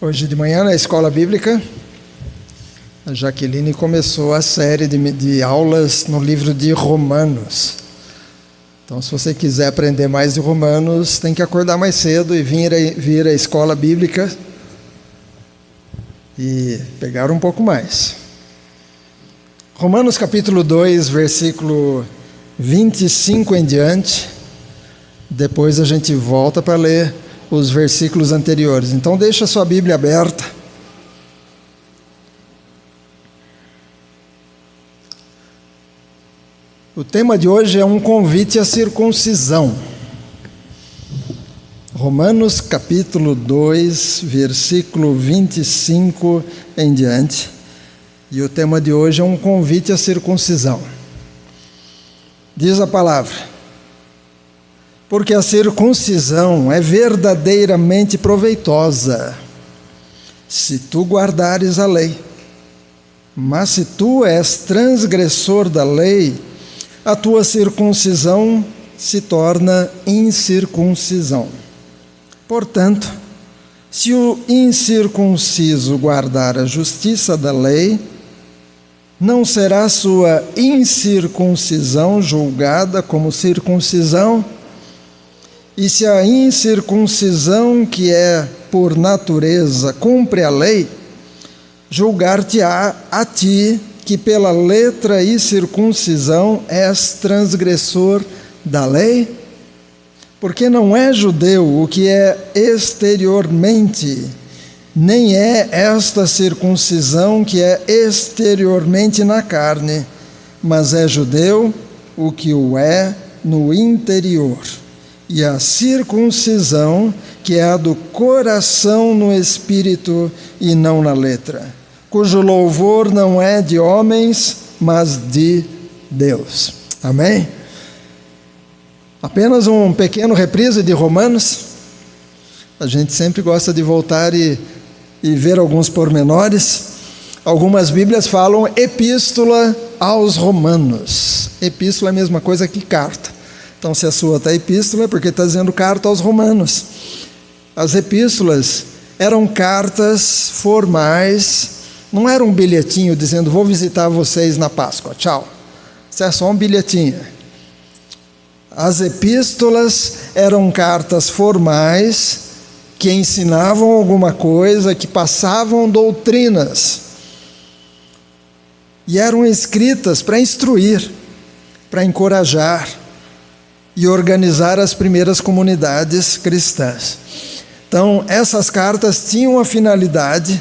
Hoje de manhã, na escola bíblica, a Jaqueline começou a série de aulas no livro de Romanos. Então, se você quiser aprender mais de Romanos, tem que acordar mais cedo e vir à escola bíblica e pegar um pouco mais. Romanos capítulo 2, versículo 25 em diante. Depois a gente volta para ler os versículos anteriores. Então deixa a sua Bíblia aberta. O tema de hoje é um convite à circuncisão. Romanos capítulo 2, versículo 25 em diante. E o tema de hoje é um convite à circuncisão. Diz a palavra: porque a circuncisão é verdadeiramente proveitosa, se tu guardares a lei. Mas se tu és transgressor da lei, a tua circuncisão se torna incircuncisão. Portanto, se o incircunciso guardar a justiça da lei, não será sua incircuncisão julgada como circuncisão? E se a incircuncisão, que é por natureza, cumpre a lei, julgar-te-á a ti, que pela letra e circuncisão és transgressor da lei? Porque não é judeu o que é exteriormente, nem é esta circuncisão que é exteriormente na carne, mas é judeu o que o é no interior. E a circuncisão, que é a do coração no espírito e não na letra, cujo louvor não é de homens, mas de Deus. Amém? Apenas um pequeno reprise de Romanos. A gente sempre gosta de voltar e ver alguns pormenores. Algumas Bíblias falam epístola aos Romanos. Epístola é a mesma coisa que carta. Então, se a sua está epístola, é porque está dizendo carta aos Romanos. As epístolas eram cartas formais, não era um bilhetinho dizendo, vou visitar vocês na Páscoa, tchau. Isso é só um bilhetinho. As epístolas eram cartas formais, que ensinavam alguma coisa, que passavam doutrinas. E eram escritas para instruir, para encorajar, e organizar as primeiras comunidades cristãs. Então, essas cartas tinham a finalidade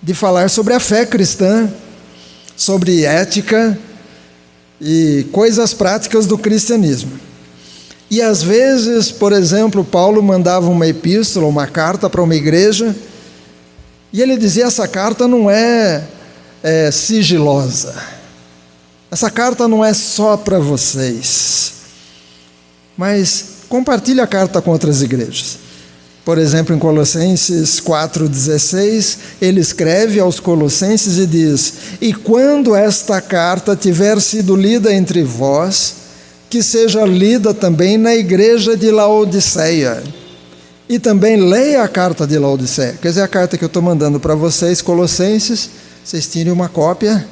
de falar sobre a fé cristã, sobre ética e coisas práticas do cristianismo. E às vezes, por exemplo, Paulo mandava uma epístola, uma carta para uma igreja, e ele dizia, essa carta não é sigilosa, essa carta não é só para vocês, mas compartilhe a carta com outras igrejas. Por exemplo, em Colossenses 4,16, ele escreve aos Colossenses e diz, e quando esta carta tiver sido lida entre vós, que seja lida também na igreja de Laodiceia. E também leia a carta de Laodiceia. Quer dizer, a carta que eu estou mandando para vocês, Colossenses, vocês tirem uma cópia,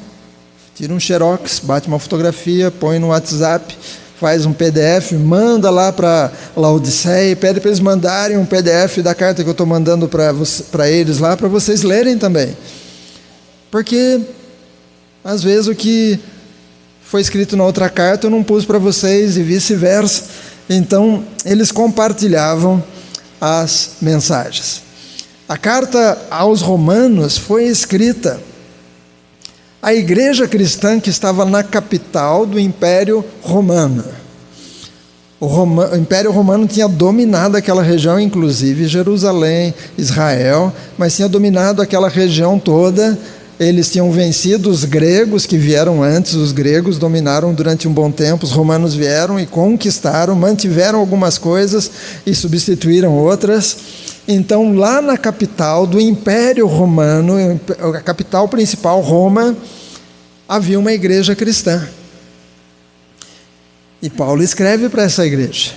tiram um xerox, bate uma fotografia, põe no WhatsApp, faz um PDF, manda lá para Laodiceia e pede para eles mandarem um PDF da carta que eu estou mandando para eles lá, para vocês lerem também. Porque, às vezes, o que foi escrito na outra carta eu não pus para vocês e vice-versa. Então, eles compartilhavam as mensagens. A carta aos Romanos foi escrita a igreja cristã que estava na capital do Império Romano. O Império Romano tinha dominado aquela região, inclusive Jerusalém, Israel, mas tinha dominado aquela região toda. Eles tinham vencido os gregos que vieram antes, os gregos dominaram durante um bom tempo, os romanos vieram e conquistaram, mantiveram algumas coisas e substituíram outras. Então, lá na capital do Império Romano, a capital principal, Roma, havia uma igreja cristã. E Paulo escreve para essa igreja.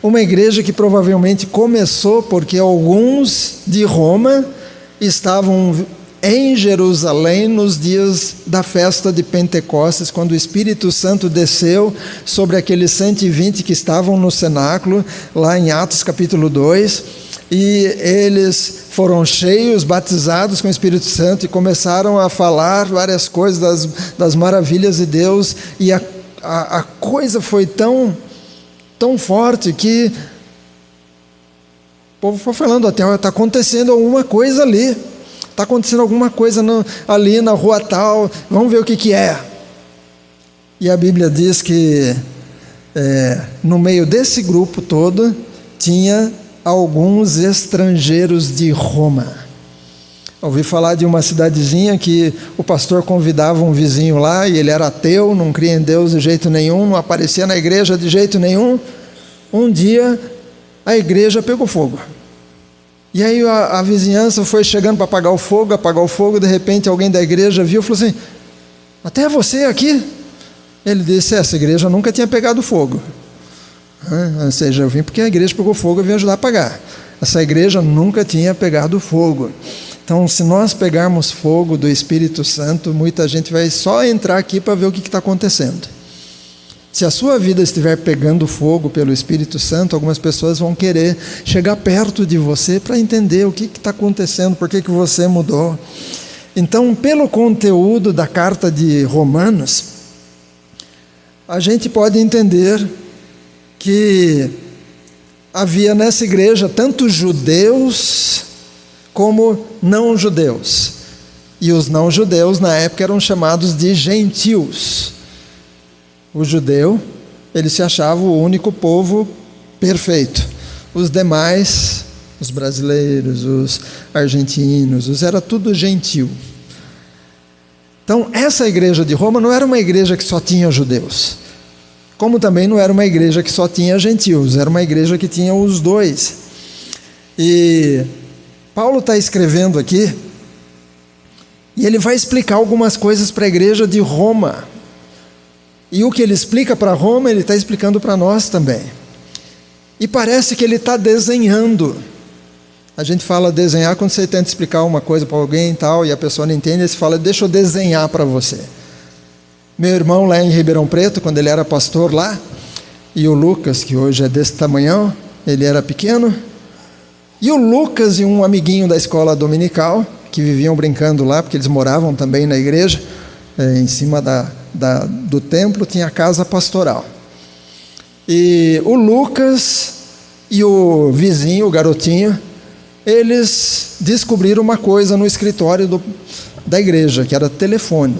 Uma igreja que provavelmente começou porque alguns de Roma estavam em Jerusalém nos dias da festa de Pentecostes, quando o Espírito Santo desceu sobre aqueles 120 que estavam no cenáculo, lá em Atos capítulo 2, e eles foram cheios, batizados com o Espírito Santo e começaram a falar várias coisas das maravilhas de Deus, e a coisa foi tão forte que o povo foi falando até, está acontecendo alguma coisa ali. Está acontecendo alguma coisa ali na rua tal, vamos ver o que é. E a Bíblia diz que no meio desse grupo todo, tinha alguns estrangeiros de Roma. Ouvi falar de uma cidadezinha que o pastor convidava um vizinho lá, e ele era ateu, não cria em Deus de jeito nenhum, não aparecia na igreja de jeito nenhum. Um dia, a igreja pegou fogo. E aí a vizinhança foi chegando para apagar o fogo, de repente alguém da igreja viu e falou assim: até você aqui? Ele disse: essa igreja nunca tinha pegado fogo. Ou seja, eu vim porque a igreja pegou fogo e vim ajudar a apagar. Essa igreja nunca tinha pegado fogo. Então, se nós pegarmos fogo do Espírito Santo, muita gente vai só entrar aqui para ver o que está acontecendo. Se a sua vida estiver pegando fogo pelo Espírito Santo, algumas pessoas vão querer chegar perto de você para entender o que está acontecendo, por que você mudou. Então, pelo conteúdo da carta de Romanos, a gente pode entender que havia nessa igreja tanto judeus como não judeus. E os não judeus na época eram chamados de gentios. O judeu, ele se achava o único povo perfeito. Os demais, os brasileiros, os argentinos, era tudo gentil. Então, essa igreja de Roma não era uma igreja que só tinha judeus, como também não era uma igreja que só tinha gentios, era uma igreja que tinha os dois. E Paulo está escrevendo aqui, e ele vai explicar algumas coisas para a igreja de Roma. E o que ele explica para Roma, ele está explicando para nós também. E parece que ele está desenhando. A gente fala desenhar quando você tenta explicar uma coisa para alguém e tal, e a pessoa não entende, você fala: deixa eu desenhar para você. Meu irmão lá em Ribeirão Preto, quando ele era pastor lá, e o Lucas, que hoje é desse tamanhão, ele era pequeno, e o Lucas e um amiguinho da escola dominical, que viviam brincando lá, porque eles moravam também na igreja, em cima do templo tinha a casa pastoral. E o Lucas e o vizinho, o garotinho, eles descobriram uma coisa no escritório da igreja, que era telefone.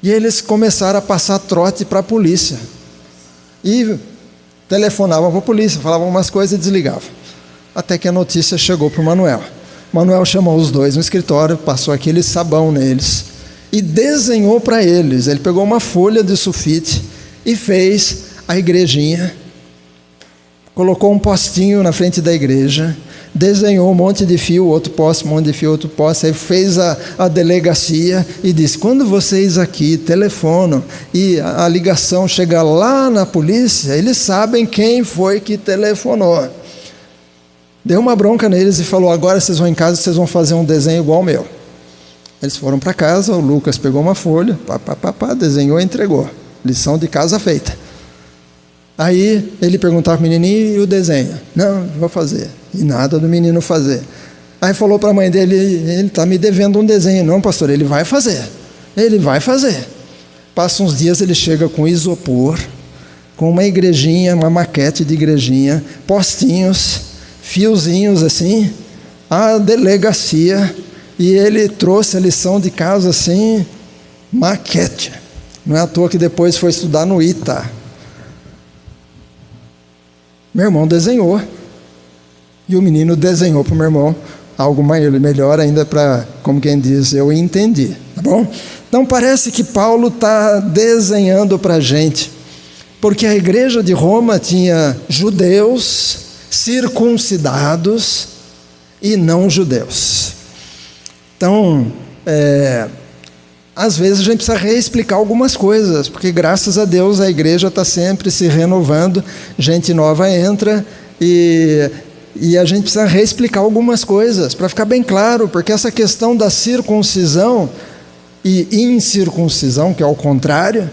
E eles começaram a passar trote para a polícia. E telefonavam para a polícia, falavam umas coisas e desligavam. Até que a notícia chegou para o Manuel. Manuel chamou os dois no escritório, passou aquele sabão neles e desenhou para eles. Ele pegou uma folha de sulfite e fez a igrejinha, colocou um postinho na frente da igreja, desenhou um monte de fio, outro poste, um monte de fio, outro poste, aí fez a delegacia e disse: quando vocês aqui telefonam e a ligação chega lá na polícia, eles sabem quem foi que telefonou. Deu uma bronca neles e falou: agora vocês vão em casa e vocês vão fazer um desenho igual ao meu. Eles foram para casa, o Lucas pegou uma folha, desenhou e entregou. Lição de casa feita. Aí ele perguntava para o menininho: e o desenho? Não vou fazer. E nada do menino fazer. Aí falou para a mãe dele: ele está me devendo um desenho. Não, pastor, ele vai fazer. Ele vai fazer. Passa uns dias, ele chega com isopor, com uma igrejinha, uma maquete de igrejinha, postinhos, fiozinhos assim, a delegacia. E ele trouxe a lição de casa assim, maquete. Não é à toa que depois foi estudar no ITA. Meu irmão desenhou. E o menino desenhou para o meu irmão algo melhor ainda, para, como quem diz, eu entendi. Tá bom? Então parece que Paulo está desenhando para a gente. Porque a igreja de Roma tinha judeus, circuncidados e não judeus. Então, às vezes a gente precisa reexplicar algumas coisas, porque graças a Deus a igreja está sempre se renovando, gente nova entra, e E a gente precisa reexplicar algumas coisas para ficar bem claro, porque essa questão da circuncisão e incircuncisão, que é o contrário,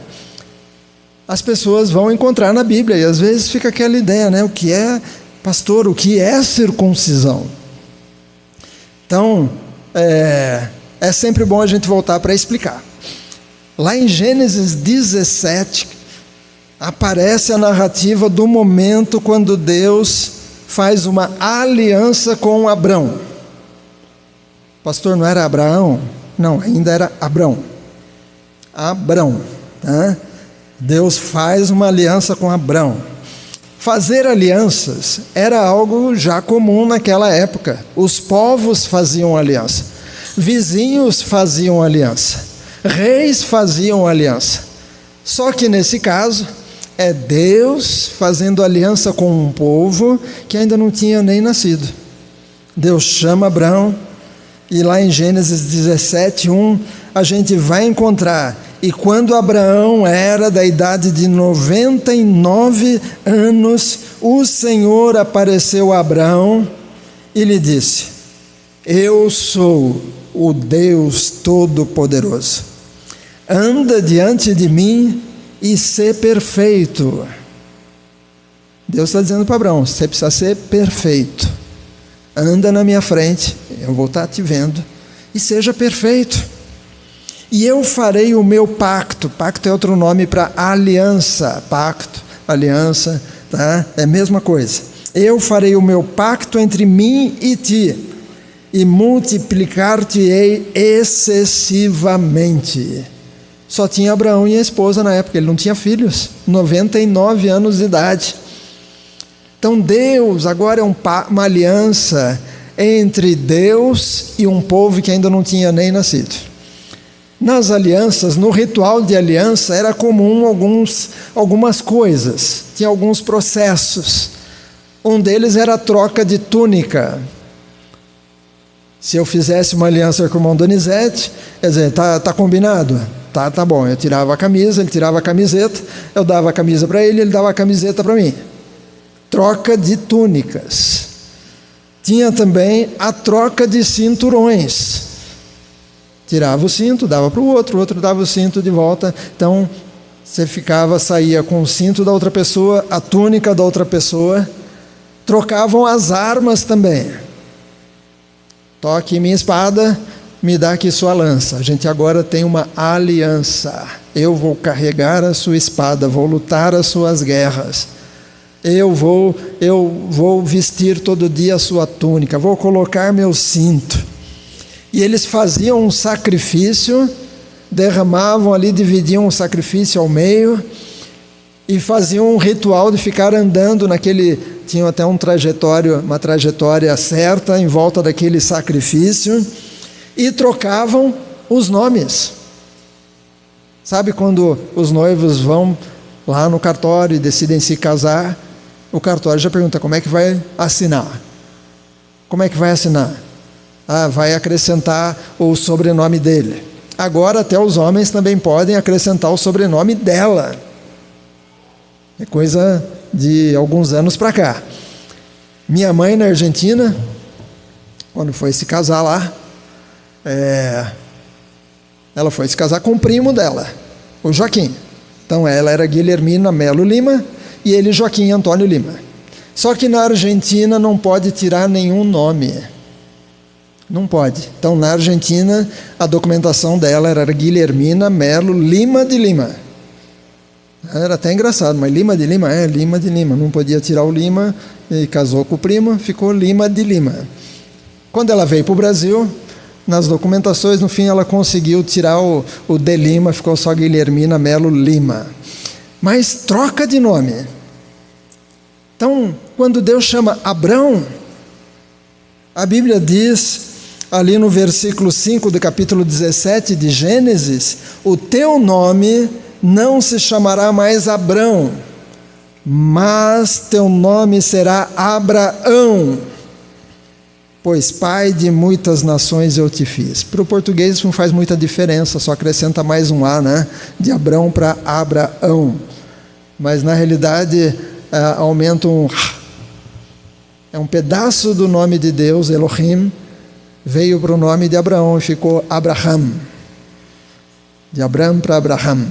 as pessoas vão encontrar na Bíblia, e às vezes fica aquela ideia, né? O que é, pastor, o que é circuncisão? Então, é sempre bom a gente voltar para explicar. Lá em Gênesis 17, aparece a narrativa do momento quando Deus faz uma aliança com Abrão. Pastor, não era Abraão? Não, ainda era Abrão. Abrão, tá? Deus faz uma aliança com Abrão. Fazer alianças era algo já comum naquela época. Os povos faziam aliança, vizinhos faziam aliança, reis faziam aliança. Só que nesse caso, é Deus fazendo aliança com um povo que ainda não tinha nem nascido. Deus chama Abrão, e lá em Gênesis 17:1, a gente vai encontrar: e quando Abraão era da idade de 99 anos, o Senhor apareceu a Abraão e lhe disse: eu sou o Deus Todo-Poderoso. Anda diante de mim e ser perfeito. Deus está dizendo para Abraão: você precisa ser perfeito. Anda na minha frente, eu vou estar te vendo, e seja perfeito. E eu farei o meu pacto. Pacto é outro nome para aliança. Pacto, aliança, tá? É a mesma coisa. Eu farei o meu pacto entre mim e ti, e multiplicar-te-ei excessivamente. Só tinha Abraão e a esposa na época, ele não tinha filhos, 99 anos de idade. Então Deus agora é uma aliança entre Deus e um povo que ainda não tinha nem nascido. Nas alianças, no ritual de aliança, era comum algumas coisas, tinha alguns processos. Um deles era a troca de túnica. Se eu fizesse uma aliança com o irmão Donizete, quer dizer, tá combinado? Tá bom. Eu tirava a camisa, ele tirava a camiseta, eu dava a camisa para ele, ele dava a camiseta para mim. Troca de túnicas. Tinha também a troca de cinturões. Tirava o cinto, dava para o outro dava o cinto de volta. Então, você saía com o cinto da outra pessoa, a túnica da outra pessoa. Trocavam as armas também. Toque minha espada, me dá aqui sua lança. A gente agora tem uma aliança. Eu vou carregar a sua espada, vou lutar as suas guerras. Eu vou vestir todo dia a sua túnica, vou colocar meu cinto. E eles faziam um sacrifício, derramavam ali, dividiam o sacrifício ao meio, e faziam um ritual de ficar andando tinham até uma trajetória certa em volta daquele sacrifício, e trocavam os nomes. Sabe quando os noivos vão lá no cartório e decidem se casar, o cartório já pergunta: como é que vai assinar? Como é que vai assinar? Vai acrescentar o sobrenome dele. Agora até os homens também podem acrescentar o sobrenome dela. É coisa de alguns anos para cá. Minha mãe na Argentina, quando foi se casar lá, ela foi se casar com o primo dela, o Joaquim. Então ela era Guilhermina Melo Lima e ele Joaquim Antônio Lima. Só que na Argentina não pode tirar nenhum nome. Não pode. Então na Argentina a documentação dela era Guilhermina Melo Lima de Lima. Era até engraçado, mas Lima de Lima Lima de Lima. Não podia tirar o Lima, e casou com o primo, ficou Lima de Lima. Quando ela veio para o Brasil, nas documentações, no fim ela conseguiu tirar o de Lima, ficou só Guilhermina Melo Lima. Mas troca de nome. Então, quando Deus chama Abrão, a Bíblia diz, ali no versículo 5 do capítulo 17 de Gênesis: o teu nome não se chamará mais Abrão, mas teu nome será Abraão, pois pai de muitas nações eu te fiz. Para o português não faz muita diferença, só acrescenta mais um A, né? De Abrão para Abraão. Mas na realidade aumenta um É um pedaço do nome de Deus, Elohim, veio para o nome de Abraão e ficou Abraham. De Abraão para Abraham.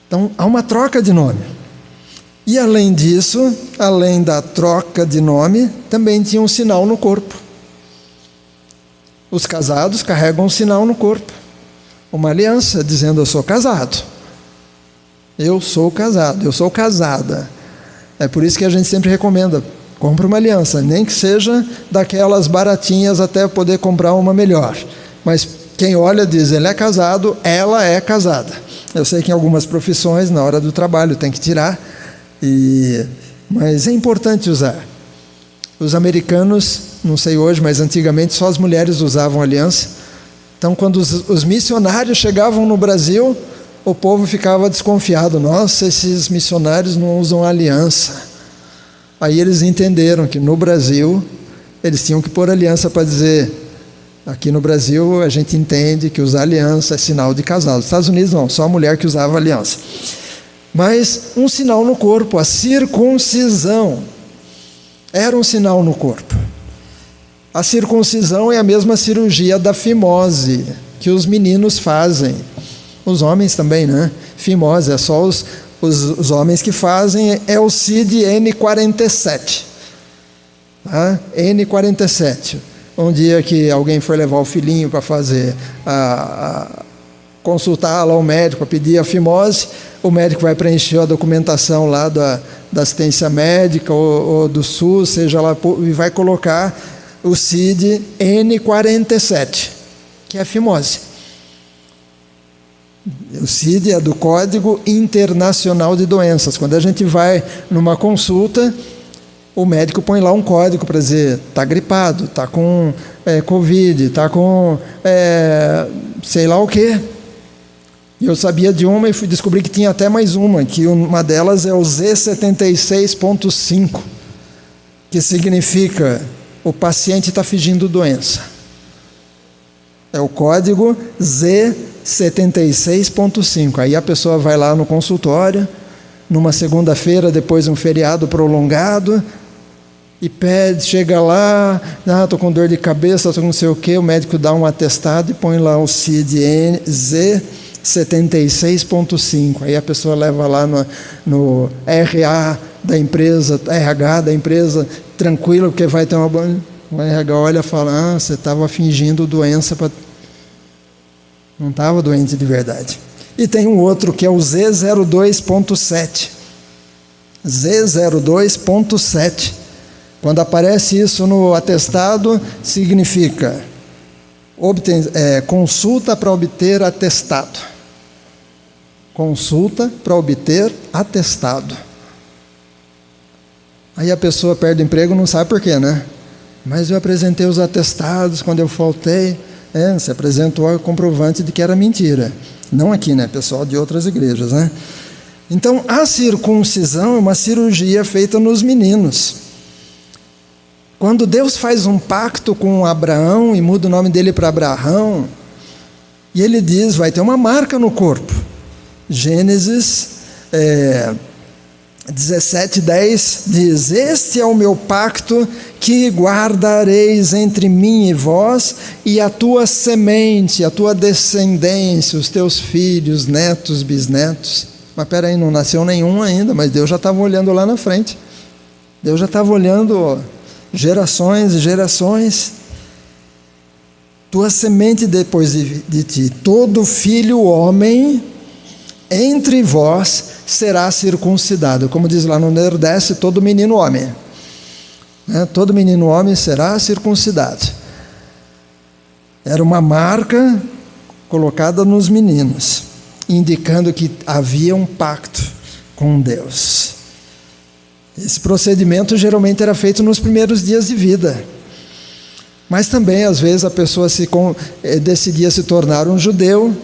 Então, há uma troca de nome. E além disso, além da troca de nome, também tinha um sinal no corpo. Os casados carregam um sinal no corpo. Uma aliança dizendo: eu sou casado. Eu sou casado, eu sou casada. É por isso que a gente sempre recomenda: compre uma aliança, nem que seja daquelas baratinhas até poder comprar uma melhor. Mas quem olha diz: ele é casado, ela é casada. Eu sei que em algumas profissões, na hora do trabalho, tem que tirar, mas é importante usar. Os americanos, não sei hoje, mas antigamente só as mulheres usavam aliança. Então, quando os missionários chegavam no Brasil, o povo ficava desconfiado: nossa, esses missionários não usam aliança. Aí eles entenderam que no Brasil eles tinham que pôr aliança para dizer: aqui no Brasil a gente entende que usar aliança é sinal de casado. Nos Estados Unidos não, só a mulher que usava aliança. Mas um sinal no corpo, a circuncisão, era um sinal no corpo. A circuncisão é a mesma cirurgia da fimose que os meninos fazem. Os homens também, né? Fimose, é só os homens que fazem, é o CID N47. Tá? N47. Um dia que alguém foi levar o filhinho para fazer, consultar lá o médico, para pedir a fimose, o médico vai preencher a documentação lá da assistência médica ou do SUS, seja lá, e vai colocar o CID N47, que é a fimose. O CID é do Código Internacional de Doenças. Quando a gente vai numa consulta, o médico põe lá um código para dizer: está gripado, está com Covid, está com sei lá o quê. E eu sabia de uma e descobri que tinha até mais uma, que uma delas é o Z76.5, que significa: o paciente está fingindo doença. É o código Z76.5. Aí a pessoa vai lá no consultório, numa segunda-feira, depois de um feriado prolongado, e pede, chega lá: estou com dor de cabeça, estou com não sei o quê. O médico dá um atestado e põe lá o CID Z76.5. Aí a pessoa leva lá no RH da empresa, tranquilo, porque vai ter uma boa. O RH olha e fala: você estava fingindo doença, não estava doente de verdade. E tem um outro que é o Z02.7. Z02.7. Quando aparece isso no atestado, significa consulta para obter atestado. Consulta para obter atestado. Aí a pessoa perde o emprego, não sabe por quê, né? Mas eu apresentei os atestados quando eu faltei. Você apresentou o comprovante de que era mentira. Não aqui, né? Pessoal de outras igrejas, né? Então, a circuncisão é uma cirurgia feita nos meninos. Quando Deus faz um pacto com Abraão e muda o nome dele para Abraão, e ele diz: vai ter uma marca no corpo. Gênesis 17:10 diz: este é o meu pacto que guardareis entre mim e vós, e a tua semente, a tua descendência, os teus filhos, netos, bisnetos. Mas peraí, não nasceu nenhum ainda, mas Deus já estava olhando lá na frente. Deus já estava olhando gerações e gerações. Tua semente depois de ti, todo filho homem entre vós será circuncidado. Como diz lá no Nordeste, todo menino homem. Todo menino homem será circuncidado. Era uma marca colocada nos meninos, indicando que havia um pacto com Deus. Esse procedimento geralmente era feito nos primeiros dias de vida. Mas também, às vezes, a pessoa decidia se tornar um judeu,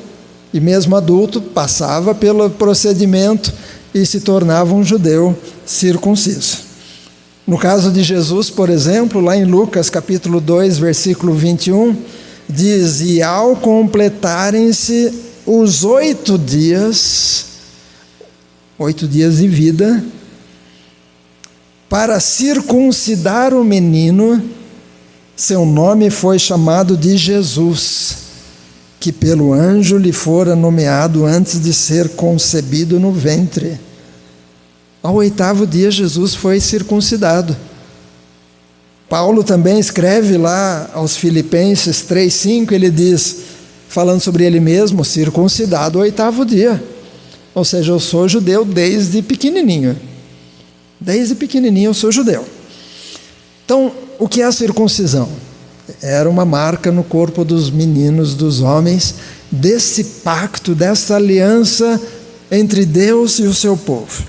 e mesmo adulto, passava pelo procedimento e se tornava um judeu circunciso. No caso de Jesus, por exemplo, lá em Lucas capítulo 2, versículo 21, diz: e ao completarem-se os 8 dias de vida, para circuncidar o menino, seu nome foi chamado de Jesus, que pelo anjo lhe fora nomeado antes de ser concebido no ventre. Ao 8º dia, Jesus foi circuncidado. Paulo também escreve lá aos Filipenses 3,5, ele diz, falando sobre ele mesmo, circuncidado ao 8º dia. Ou seja, eu sou judeu desde pequenininho. Desde pequenininho eu sou judeu. Então, o que é a circuncisão? Era uma marca no corpo dos meninos, dos homens, desse pacto, dessa aliança entre Deus e o seu povo.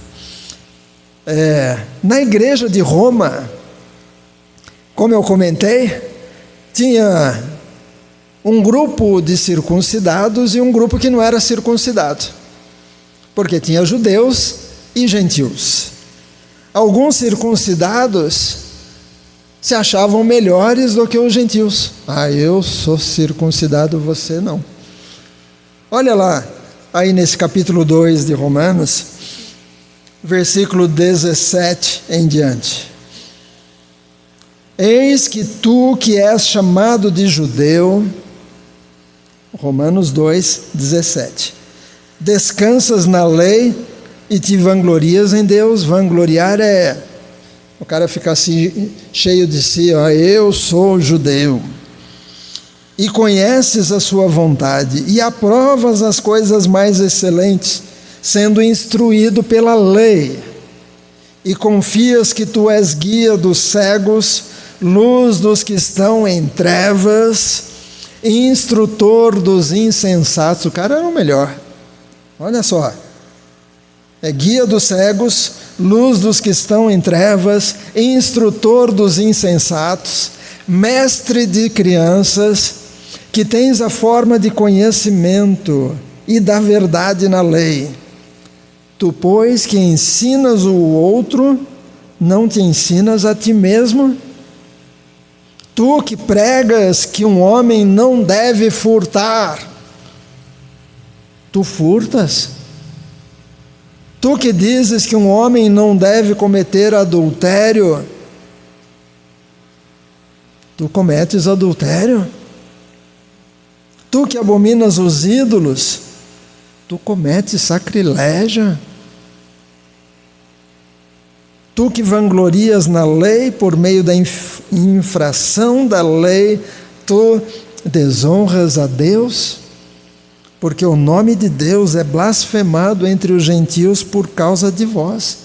Na igreja de Roma, como eu comentei, tinha um grupo de circuncidados e um grupo que não era circuncidado, porque tinha judeus e gentios. Alguns circuncidados se achavam melhores do que os gentios. Eu sou circuncidado, você não. Olha lá, aí nesse capítulo 2 de Romanos, versículo 17 em diante. Eis que tu que és chamado de judeu, Romanos 2, 17, descansas na lei e te vanglorias em Deus. Vangloriar é o cara ficar assim, cheio de si, eu sou judeu. E conheces a sua vontade, e aprovas as coisas mais excelentes, sendo instruído pela lei. E confias que tu és guia dos cegos, luz dos que estão em trevas, instrutor dos insensatos. O cara era o melhor. Olha só. É guia dos cegos, luz dos que estão em trevas, instrutor dos insensatos, mestre de crianças, que tens a forma de conhecimento e da verdade na lei. Tu, pois, que ensinas o outro, não te ensinas a ti mesmo? Tu que pregas que um homem não deve furtar, tu furtas? Tu que dizes que um homem não deve cometer adultério, tu cometes adultério? Tu que abominas os ídolos, tu cometes sacrilégio? Tu que vanglorias na lei por meio da infração da lei, tu desonras a Deus? Porque o nome de Deus é blasfemado entre os gentios por causa de vós.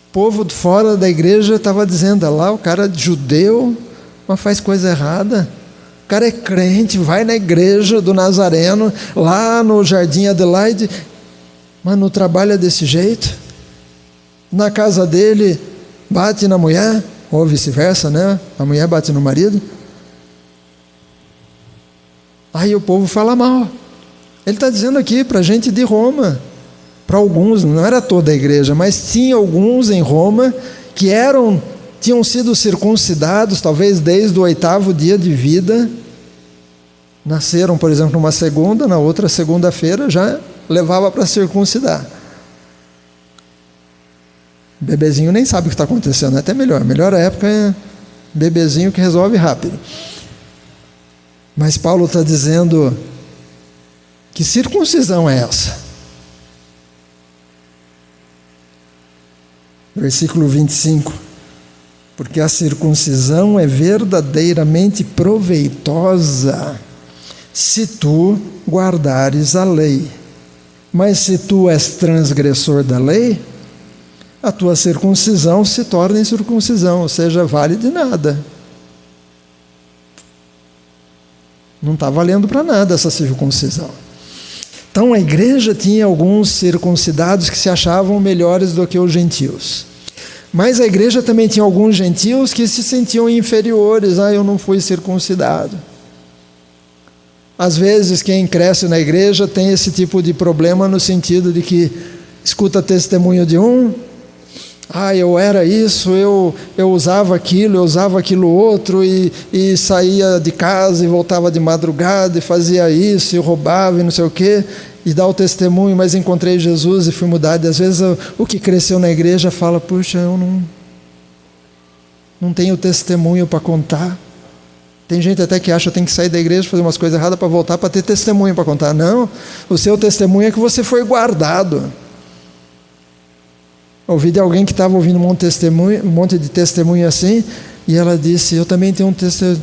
O povo fora da igreja estava dizendo, lá o cara é judeu, mas faz coisa errada. O cara é crente, vai na igreja do Nazareno, lá no Jardim Adelaide, mas não trabalha desse jeito. Na casa dele, bate na mulher, ou vice-versa, né? A mulher bate no marido. Aí o povo fala mal. Ele está dizendo aqui para a gente de Roma, para alguns, não era toda a igreja, mas tinha alguns em Roma que tinham sido circuncidados, talvez desde o 8º dia de vida, nasceram, por exemplo, numa segunda, na outra segunda-feira já levava para circuncidar. Bebezinho nem sabe o que está acontecendo, é até melhor a época é bebezinho que resolve rápido. Mas Paulo está dizendo, que circuncisão é essa? Versículo 25. Porque a circuncisão é verdadeiramente proveitosa, se tu guardares a lei. Mas se tu és transgressor da lei, a tua circuncisão se torna incircuncisão, ou seja, vale de nada. Não está valendo para nada essa circuncisão. Então a igreja tinha alguns circuncidados que se achavam melhores do que os gentios. Mas a igreja também tinha alguns gentios que se sentiam inferiores. Eu não fui circuncidado. Às vezes quem cresce na igreja tem esse tipo de problema no sentido de que escuta testemunho de um, eu era isso, eu usava aquilo outro, e saía de casa e voltava de madrugada e fazia isso, e roubava e não sei o quê, e dá o testemunho, mas encontrei Jesus e fui mudado. E às vezes o que cresceu na igreja fala, puxa, eu não tenho testemunho para contar. Tem gente até que acha que tem que sair da igreja, fazer umas coisas erradas para voltar para ter testemunho para contar. Não, o seu testemunho é que você foi guardado. Ouvi de alguém que estava ouvindo um monte de testemunho assim, e ela disse: eu também tenho um testemunho,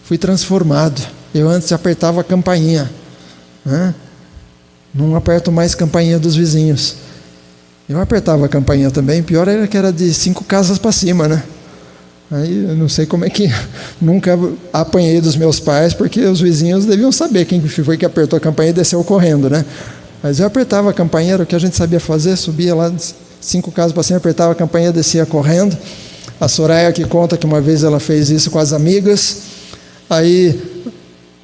fui transformado. Eu antes apertava a campainha, né? Não aperto mais a campainha dos vizinhos. Eu apertava a campainha também, pior era que era de 5 casas para cima, né? Aí eu não sei como é que nunca apanhei dos meus pais, porque os vizinhos deviam saber quem foi que apertou a campainha e desceu correndo, né? Mas eu apertava a campainha, era o que a gente sabia fazer, subia lá 5 casas para cima, apertava a campainha, descia correndo. A Soraya que conta que uma vez ela fez isso com as amigas, aí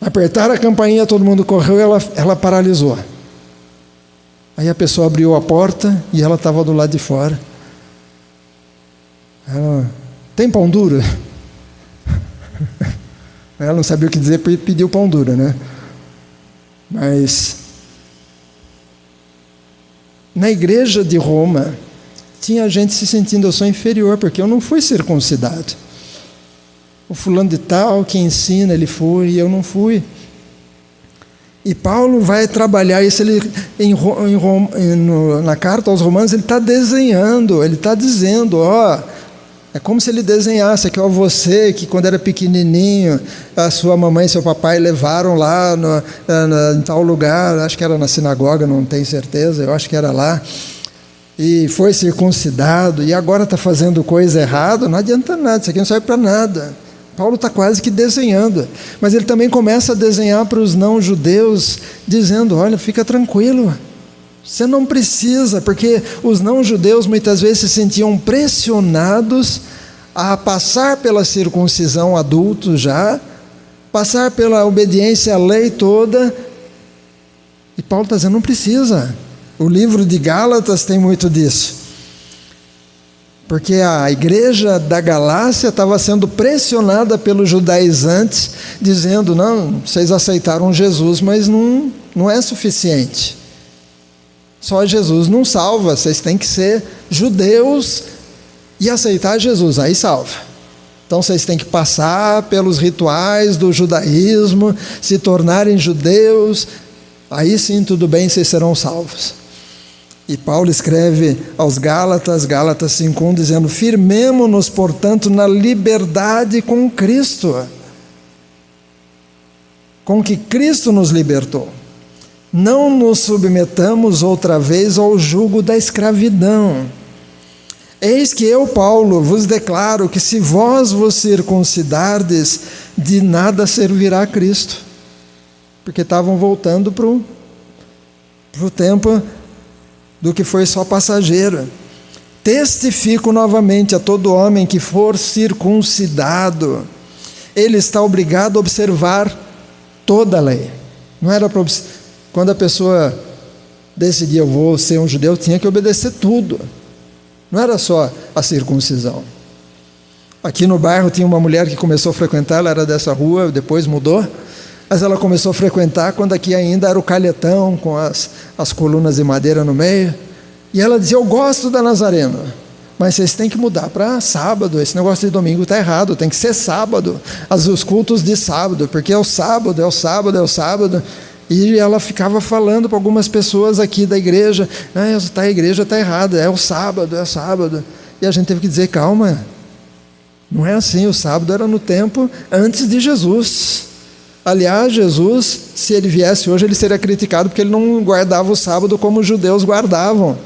apertaram a campainha, todo mundo correu e ela paralisou. Aí a pessoa abriu a porta e ela estava do lado de fora. Ela: tem pão duro? Ela não sabia o que dizer, pediu pão duro, né? Mas na igreja de Roma tinha gente se sentindo: eu sou inferior porque eu não fui circuncidado. O fulano de tal que ensina, ele foi e eu não fui. E Paulo vai trabalhar isso. Ele, na carta aos Romanos, ele está desenhando, ele está dizendo: ó, é como se ele desenhasse aqui: ó, você que quando era pequenininho, a sua mamãe e seu papai levaram lá em tal lugar, acho que era na sinagoga, não tenho certeza, eu acho que era lá, e foi circuncidado, e agora está fazendo coisa errada. Não adianta nada, isso aqui não serve para nada. Paulo está quase que desenhando, mas ele também começa a desenhar para os não-judeus, dizendo: olha, fica tranquilo, você não precisa, porque os não-judeus muitas vezes se sentiam pressionados a passar pela circuncisão adultos já, passar pela obediência à lei toda, e Paulo está dizendo: não precisa. O livro de Gálatas tem muito disso, porque a igreja da Galácia estava sendo pressionada pelos judaizantes, dizendo: não, vocês aceitaram Jesus, mas não é suficiente. Só Jesus não salva, vocês têm que ser judeus e aceitar Jesus, aí salva. Então vocês têm que passar pelos rituais do judaísmo, se tornarem judeus, aí sim tudo bem, vocês serão salvos. E Paulo escreve aos Gálatas, Gálatas 5:1, dizendo: firmemo-nos, portanto, na liberdade com Cristo, com que Cristo nos libertou. Não nos submetamos outra vez ao jugo da escravidão. Eis que eu, Paulo, vos declaro que se vós vos circuncidardes, de nada servirá Cristo. Porque estavam voltando para o tempo do que foi só passageiro. Testifico novamente a todo homem que for circuncidado, ele está obrigado a observar toda a lei. Não era para quando a pessoa decidia: eu vou ser um judeu, tinha que obedecer tudo. Não era só a circuncisão. Aqui no bairro tinha uma mulher que começou a frequentar, ela era dessa rua, depois mudou, mas ela começou a frequentar quando aqui ainda era o calhetão, com as colunas de madeira no meio, e ela dizia: eu gosto da Nazarena, mas vocês têm que mudar para sábado, esse negócio de domingo está errado, tem que ser sábado, os cultos de sábado, porque é o sábado, é o sábado, é o sábado. E ela ficava falando para algumas pessoas aqui da igreja: a igreja está errada, é o sábado, é o sábado. E a gente teve que dizer: calma, não é assim, o sábado era no tempo antes de Jesus. Aliás, Jesus, se ele viesse hoje, ele seria criticado porque ele não guardava o sábado como os judeus guardavam.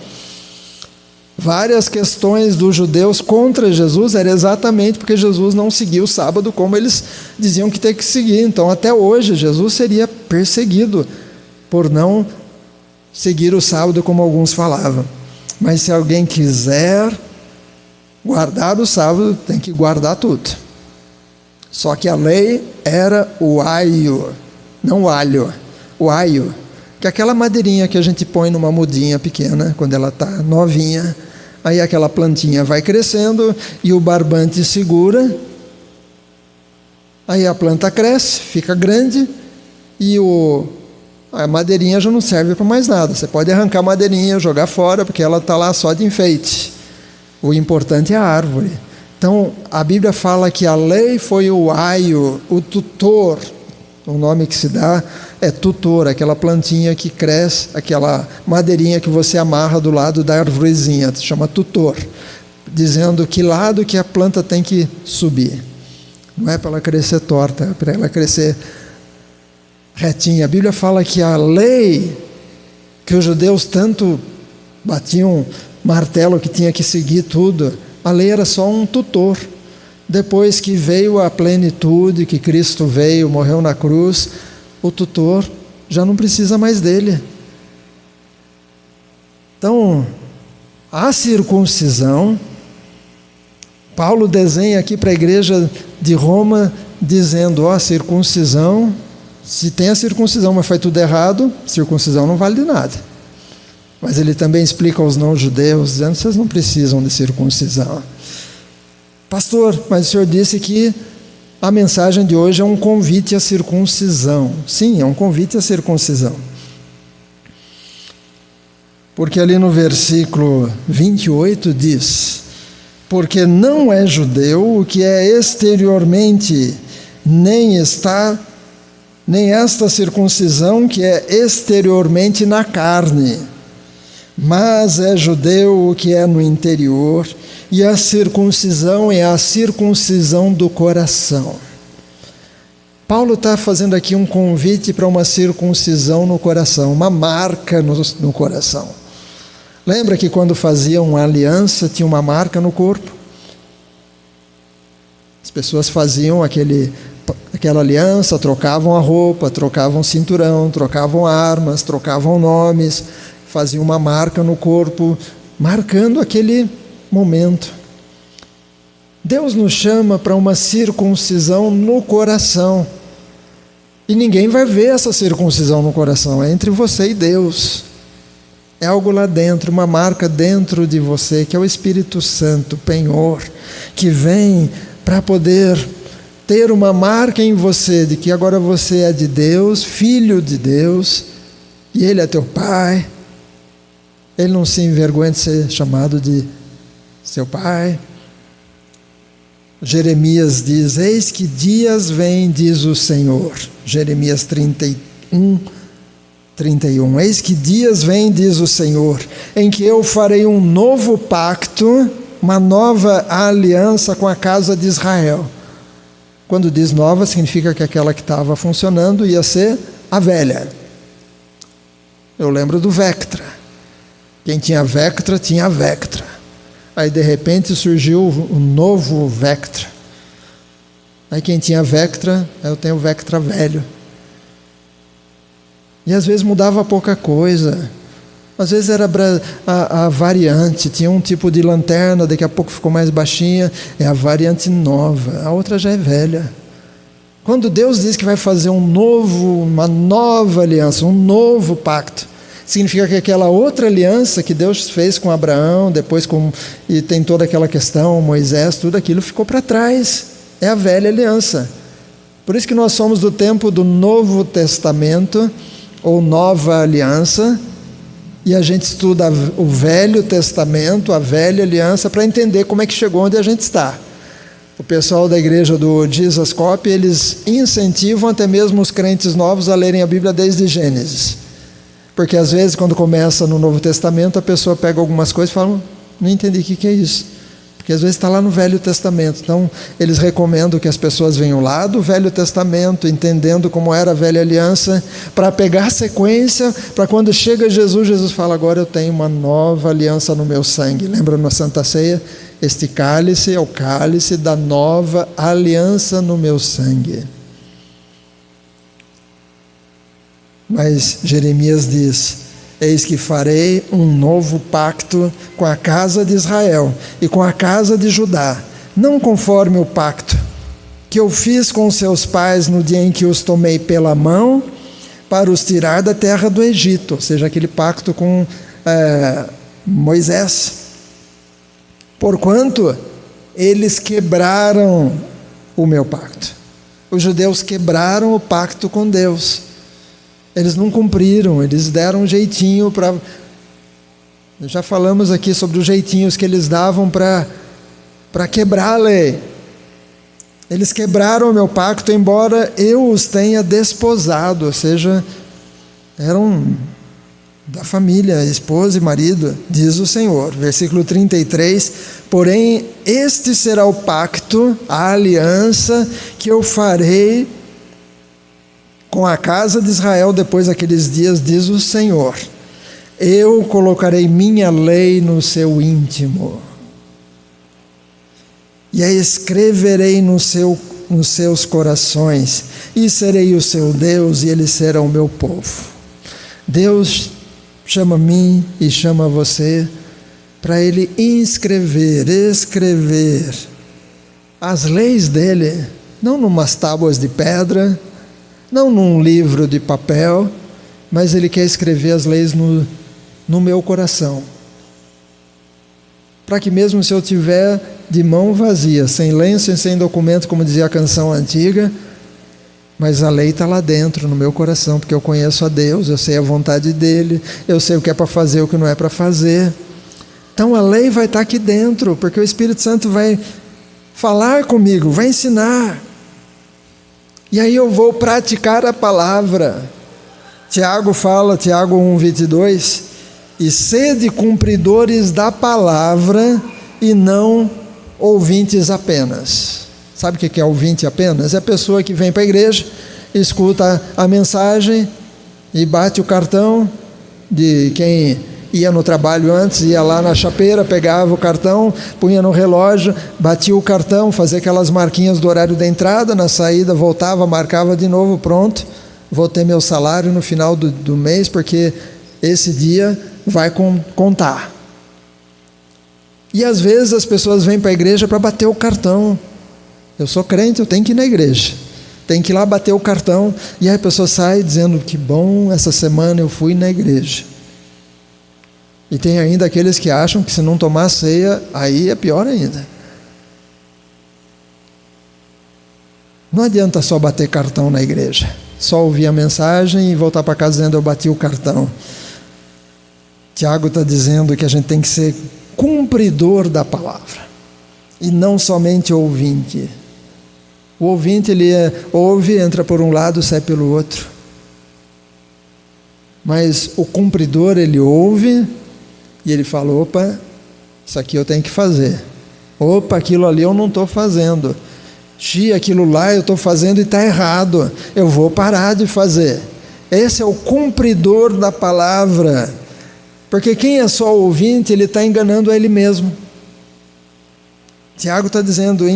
Várias questões dos judeus contra Jesus era exatamente porque Jesus não seguia o sábado como eles diziam que tem que seguir. Então, até hoje, Jesus seria perseguido por não seguir o sábado como alguns falavam. Mas se alguém quiser guardar o sábado, tem que guardar tudo. Só que a lei era o aio, não o alho, o aio, que é aquela madeirinha que a gente põe numa mudinha pequena, quando ela está novinha, aí aquela plantinha vai crescendo e o barbante segura, aí a planta cresce, fica grande e a madeirinha já não serve para mais nada. Você pode arrancar a madeirinha, jogar fora, porque ela está lá só de enfeite. O importante é a árvore. Então, a Bíblia fala que a lei foi o aio, o tutor. O nome que se dá é tutor, aquela plantinha que cresce, aquela madeirinha que você amarra do lado da arvorezinha, se chama tutor, dizendo que lado que a planta tem que subir. Não é para ela crescer torta, é para ela crescer retinha. A Bíblia fala que a lei, que os judeus tanto batiam martelo que tinha que seguir tudo, a lei era só um tutor. Depois que veio a plenitude, que Cristo veio, morreu na cruz, o tutor já não precisa mais dele. Então, a circuncisão, Paulo desenha aqui para a igreja de Roma, dizendo, a circuncisão, se tem a circuncisão, mas foi tudo errado, circuncisão não vale de nada. Mas ele também explica aos não-judeus, dizendo, vocês não precisam de circuncisão. Pastor, mas o senhor disse que a mensagem de hoje é um convite à circuncisão. Sim, é um convite à circuncisão. Porque ali no versículo 28 diz, porque não é judeu o que é exteriormente, nem esta circuncisão que é exteriormente na carne, mas é judeu o que é no interior, e a circuncisão é a circuncisão do coração. Paulo está fazendo aqui um convite para uma circuncisão no coração, uma marca no coração. Lembra que quando faziam uma aliança tinha uma marca no corpo? As pessoas faziam aquela aliança, trocavam a roupa, trocavam o cinturão, trocavam armas, trocavam nomes, faziam uma marca no corpo, marcando aquele momento. Deus nos chama para uma circuncisão no coração. E ninguém vai ver essa circuncisão no coração, é entre você e Deus. É algo lá dentro, uma marca dentro de você, que é o Espírito Santo, penhor, que vem para poder ter uma marca em você, de que agora você é de Deus, filho de Deus, e Ele é teu Pai. Ele não se envergonha de ser chamado de seu Pai. Jeremias diz, eis que dias vêm, diz o Senhor. Jeremias 31, eis que dias vêm, diz o Senhor, em que eu farei um novo pacto, uma nova aliança com a casa de Israel. Quando diz nova, significa que aquela que estava funcionando ia ser a velha. Eu lembro do Vectra. Quem tinha Vectra, tinha a Vectra. Aí de repente surgiu o novo Vectra. Aí quem tinha Vectra, eu tenho o Vectra velho. E às vezes mudava pouca coisa. Às vezes era a variante, tinha um tipo de lanterna, daqui a pouco ficou mais baixinha, é a variante nova, a outra já é velha. Quando Deus diz que vai fazer uma nova aliança, um novo pacto, significa que aquela outra aliança que Deus fez com Abraão, e tem toda aquela questão, Moisés, tudo aquilo ficou para trás, é a velha aliança. Por isso que nós somos do tempo do Novo Testamento, ou Nova Aliança, e a gente estuda o Velho Testamento, a Velha Aliança, para entender como é que chegou onde a gente está. O pessoal da igreja do Jesus Cop, eles incentivam até mesmo os crentes novos a lerem a Bíblia desde Gênesis. Porque às vezes quando começa no Novo Testamento, a pessoa pega algumas coisas e fala, não entendi o que é isso. Porque às vezes está lá no Velho Testamento. Então eles recomendam que as pessoas venham lá do Velho Testamento, entendendo como era a velha aliança, para pegar a sequência, para quando chega Jesus, Jesus fala, agora eu tenho uma nova aliança no meu sangue. Lembra na Santa Ceia? Este cálice é o cálice da nova aliança no meu sangue. Mas Jeremias diz, eis que farei um novo pacto com a casa de Israel e com a casa de Judá, não conforme o pacto que eu fiz com seus pais no dia em que os tomei pela mão para os tirar da terra do Egito, ou seja, aquele pacto com Moisés. Porquanto eles quebraram o meu pacto. Os judeus quebraram o pacto com Deus. Eles não cumpriram, eles deram um jeitinho já falamos aqui sobre os jeitinhos que eles davam para para quebrar a lei. Eles quebraram o meu pacto, embora eu os tenha desposado, ou seja, eram da família, esposa e marido, diz o Senhor. Versículo 33, porém este será o pacto, a aliança que eu farei com a casa de Israel depois daqueles dias, diz o Senhor. Eu colocarei minha lei no seu íntimo, e a escreverei nos seus corações, e serei o seu Deus, e eles serão o meu povo. Deus chama a mim e chama a você para Ele escrever as leis dEle, não numas tábuas de pedra, não num livro de papel, mas Ele quer escrever as leis no meu coração, para que mesmo se eu tiver de mão vazia, sem lenço e sem documento, como dizia a canção antiga, mas a lei está lá dentro, no meu coração, porque eu conheço a Deus, eu sei a vontade dEle, eu sei o que é para fazer, o que não é para fazer. Então a lei vai estar aqui dentro, porque o Espírito Santo vai falar comigo, vai ensinar, e aí eu vou praticar a palavra. Tiago fala, Tiago 1:22, e sede cumpridores da palavra e não ouvintes apenas. Sabe o que é ouvinte apenas? É a pessoa que vem para a igreja, escuta a mensagem e bate o cartão de quem ia no trabalho antes, ia lá na chapeira, pegava o cartão, punha no relógio, batia o cartão, fazia aquelas marquinhas do horário da entrada, na saída voltava, marcava de novo, pronto, vou ter meu salário no final do mês, porque esse dia vai contar. E às vezes as pessoas vêm para a igreja para bater o cartão. Eu sou crente, eu tenho que ir na igreja, tenho que ir lá bater o cartão, e aí a pessoa sai dizendo, que bom, essa semana eu fui na igreja. E tem ainda aqueles que acham que se não tomar ceia, aí é pior ainda. Não adianta só bater cartão na igreja, só ouvir a mensagem e voltar para casa dizendo, eu bati o cartão. Tiago está dizendo que a gente tem que ser cumpridor da palavra, e não somente ouvinte. O ouvinte, ele ouve, entra por um lado, sai pelo outro. Mas o cumpridor, ele ouve, e ele fala, opa, isso aqui eu tenho que fazer. Opa, aquilo ali eu não estou fazendo. Aquilo lá eu estou fazendo e está errado. Eu vou parar de fazer. Esse é o cumpridor da palavra. Porque quem é só ouvinte, ele está enganando a ele mesmo. Tiago está dizendo,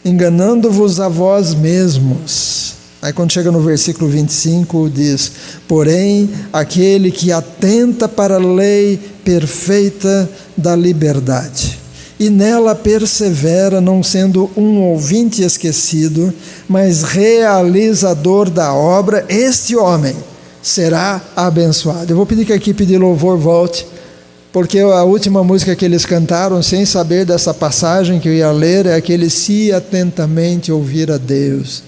enganando-vos a vós mesmos. Aí quando chega no versículo 25 diz, porém aquele que atenta para a lei perfeita da liberdade, e nela persevera, não sendo um ouvinte esquecido, mas realizador da obra, este homem será abençoado. Eu vou pedir que a equipe de louvor volte, porque a última música que eles cantaram, sem saber dessa passagem que eu ia ler, é aquele, se atentamente ouvir a Deus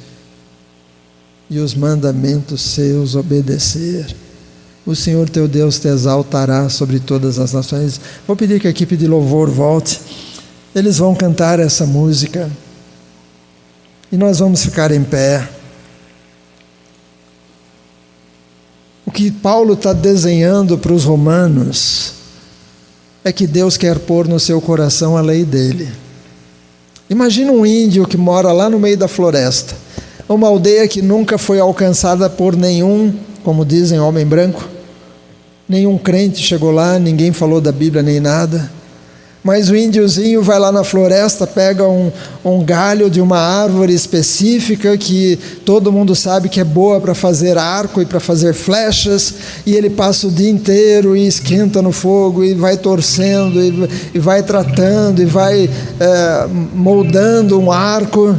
e os mandamentos seus obedecer, o Senhor teu Deus te exaltará sobre todas as nações. Vou pedir que a equipe de louvor volte, eles vão cantar essa música, e nós vamos ficar em pé. O que Paulo está desenhando para os romanos é que Deus quer pôr no seu coração a lei dele. Imagina um índio que mora lá no meio da floresta, uma aldeia que nunca foi alcançada por nenhum, como dizem, homem branco, nenhum crente chegou lá, ninguém falou da Bíblia nem nada, mas o índiozinho vai lá na floresta, pega um galho de uma árvore específica que todo mundo sabe que é boa para fazer arco e para fazer flechas, e ele passa o dia inteiro e esquenta no fogo e vai torcendo e vai tratando e vai moldando um arco,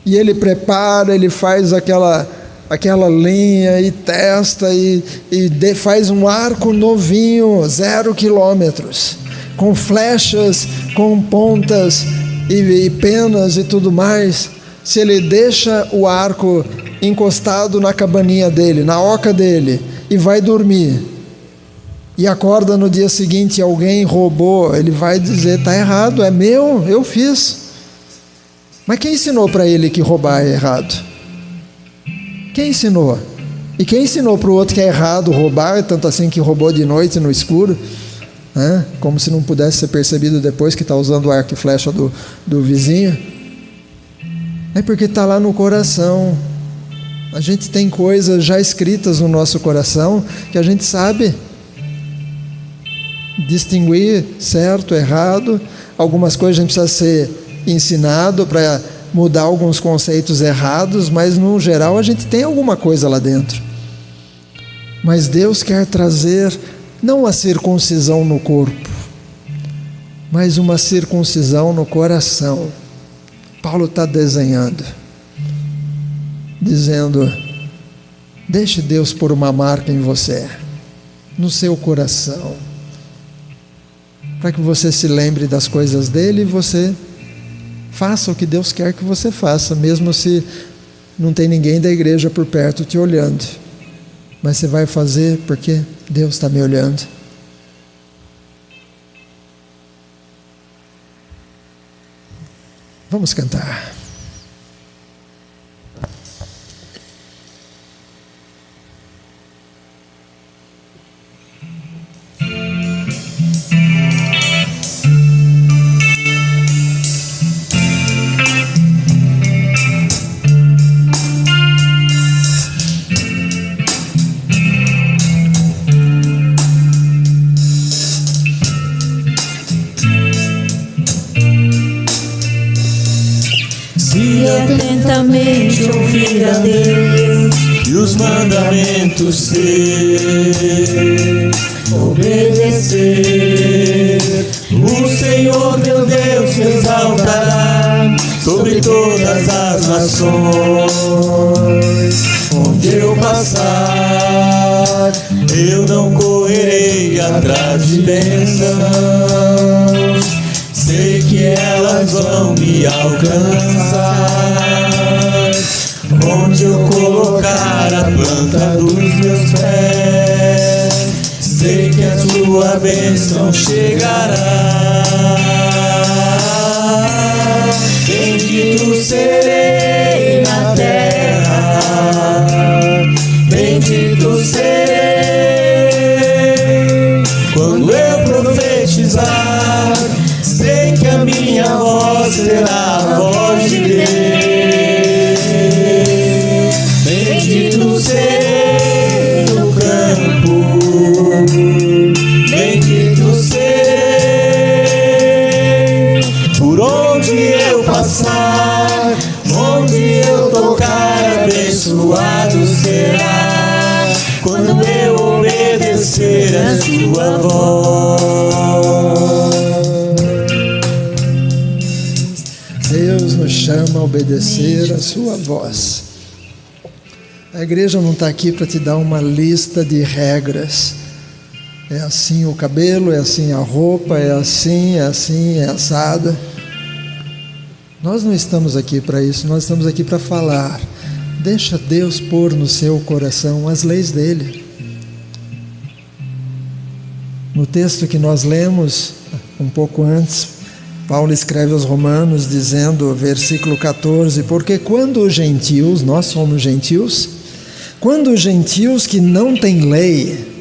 e ele prepara, ele faz aquela linha e testa e faz um arco novinho, 0 quilômetros, com flechas, com pontas e penas e tudo mais. Se ele deixa o arco encostado na cabaninha dele, na oca dele, e vai dormir, e acorda no dia seguinte e alguém roubou, ele vai dizer: está errado, é meu, eu fiz. Mas quem ensinou para ele que roubar é errado? Quem ensinou? E quem ensinou para o outro que é errado roubar, tanto assim que roubou de noite no escuro, né? Como se não pudesse ser percebido depois que está usando o arco e flecha do vizinho? É porque está lá no coração. A gente tem coisas já escritas no nosso coração que a gente sabe distinguir certo, errado. Algumas coisas a gente precisa ser ensinado para mudar alguns conceitos errados, mas no geral a gente tem alguma coisa lá dentro. Mas Deus quer trazer não a circuncisão no corpo, mas uma circuncisão no coração. Paulo está desenhando, dizendo: deixe Deus pôr uma marca em você, no seu coração, para que você se lembre das coisas dele e você faça o que Deus quer que você faça, mesmo se não tem ninguém da igreja por perto te olhando. Mas você vai fazer porque Deus está me olhando. Vamos cantar. Se atentamente ouvir a Deus e os mandamentos seus, obedecer, o Senhor teu Deus te exaltará sobre todas as nações. Onde eu passar, eu não correrei atrás de bênçãos. Sei que elas vão me alcançar. Onde eu colocar a planta dos meus pés, sei que a tua bênção chegará. Bendito serei na terra, bendito serei quando eu profetizar. Sei que a minha voz será a voz de Deus. Bendito serei no campo, bendito serei por onde eu passar, onde eu tocar, abençoado será quando eu obedecer a sua voz. Deus nos chama a obedecer a sua voz. A igreja não está aqui para te dar uma lista de regras. É assim o cabelo, é assim a roupa, é assim, é assado. Nós não estamos aqui para isso, nós estamos aqui para falar. Deixa Deus pôr no seu coração as leis dele. No texto que nós lemos um pouco antes, Paulo escreve aos Romanos dizendo, versículo 14: porque quando os gentios, nós somos gentios, quando os gentios que não têm lei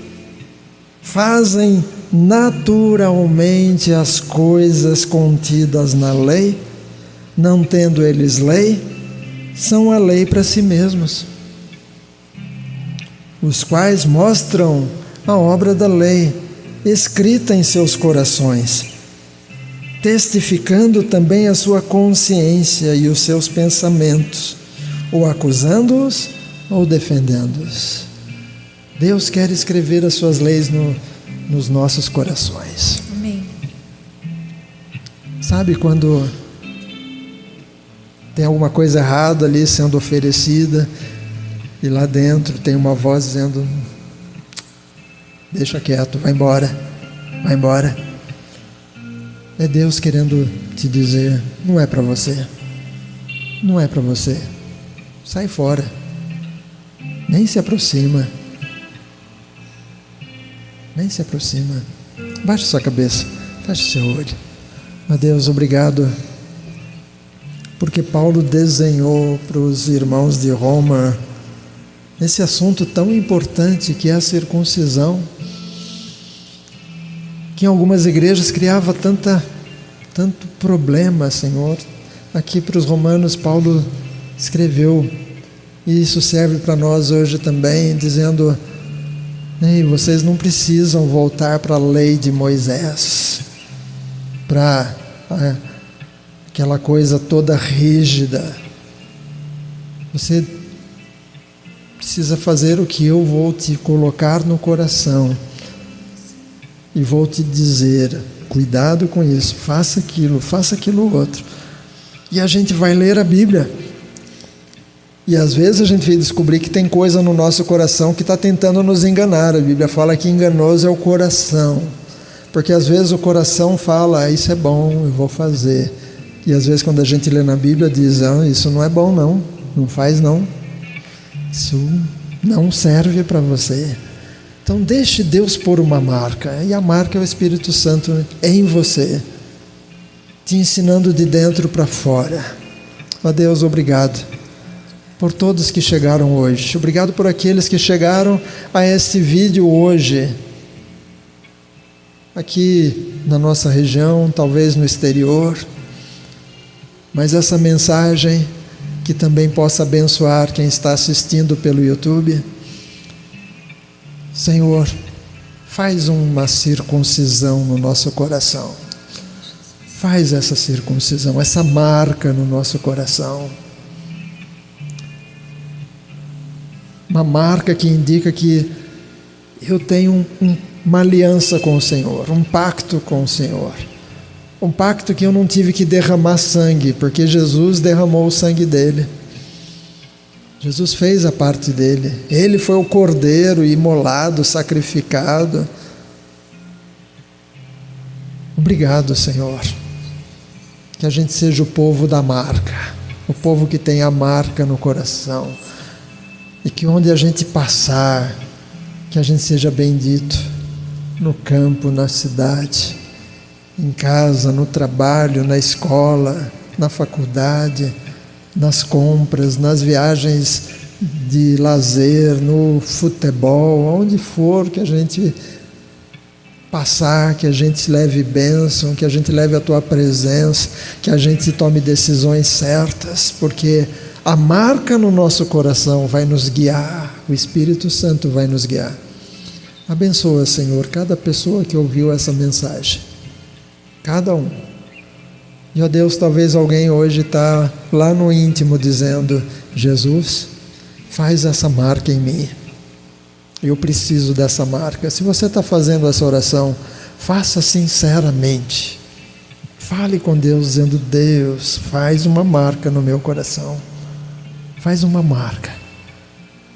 fazem naturalmente as coisas contidas na lei, não tendo eles lei, são a lei para si mesmos, os quais mostram a obra da lei escrita em seus corações, testificando também a sua consciência e os seus pensamentos, ou acusando-os ou defendendo-os. Deus quer escrever as suas leis nos nossos corações. Amém. Sabe quando tem alguma coisa errada ali sendo oferecida e lá dentro tem uma voz dizendo: deixa quieto, vai embora, vai embora. É Deus querendo te dizer: não é para você, não é para você, sai fora, nem se aproxima. Nem se aproxima. Baixe sua cabeça, feche seu olho. Ó Deus, obrigado, porque Paulo desenhou para os irmãos de Roma esse assunto tão importante que é a circuncisão, que em algumas igrejas criava tanto problema, Senhor. Aqui para os romanos Paulo escreveu, e isso serve para nós hoje também, dizendo: ei, vocês não precisam voltar para a lei de Moisés, para aquela coisa toda rígida. Você precisa fazer o que eu vou te colocar no coração e vou te dizer: cuidado com isso, faça aquilo outro. E a gente vai ler a Bíblia, e às vezes a gente vai descobrir que tem coisa no nosso coração que está tentando nos enganar. A Bíblia fala que enganoso é o coração, porque às vezes o coração fala: isso é bom, eu vou fazer. E às vezes quando a gente lê na Bíblia diz: isso não é bom não, não faz não, isso não serve para você. Então deixe Deus pôr uma marca, e a marca é o Espírito Santo em você, te ensinando de dentro para fora. Ó Deus, obrigado por todos que chegaram hoje, obrigado por aqueles que chegaram a esse vídeo hoje, aqui na nossa região, talvez no exterior, mas essa mensagem que também possa abençoar quem está assistindo pelo YouTube. Senhor, faz uma circuncisão no nosso coração, faz essa circuncisão, essa marca no nosso coração, uma marca que indica que eu tenho uma aliança com o Senhor, um pacto com o Senhor, um pacto que eu não tive que derramar sangue, porque Jesus derramou o sangue dele. Jesus fez a parte dele, ele foi o cordeiro imolado, sacrificado. Obrigado, Senhor, que a gente seja o povo da marca, o povo que tem a marca no coração, e que onde a gente passar, que a gente seja bendito, no campo, na cidade, em casa, no trabalho, na escola, na faculdade, nas compras, nas viagens de lazer, no futebol, onde for que a gente passar, que a gente leve bênção, que a gente leve a Tua presença, que a gente tome decisões certas, porque a marca no nosso coração vai nos guiar, o Espírito Santo vai nos guiar. Abençoa, Senhor, cada pessoa que ouviu essa mensagem, cada um. E, ó Deus, talvez alguém hoje está lá no íntimo dizendo: Jesus, faz essa marca em mim, eu preciso dessa marca. Se você está fazendo essa oração, faça sinceramente, fale com Deus dizendo: Deus, faz uma marca no meu coração, faz uma marca,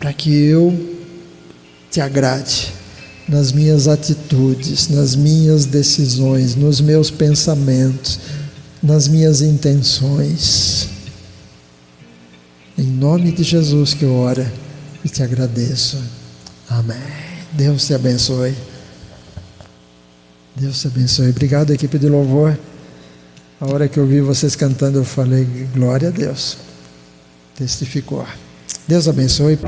para que eu te agrade nas minhas atitudes, nas minhas decisões, nos meus pensamentos, nas minhas intenções. Em nome de Jesus que eu oro e te agradeço. Amém. Deus te abençoe. Deus te abençoe. Obrigado, equipe de louvor. A hora que eu vi vocês cantando, eu falei: glória a Deus. Testificou. Deus abençoe.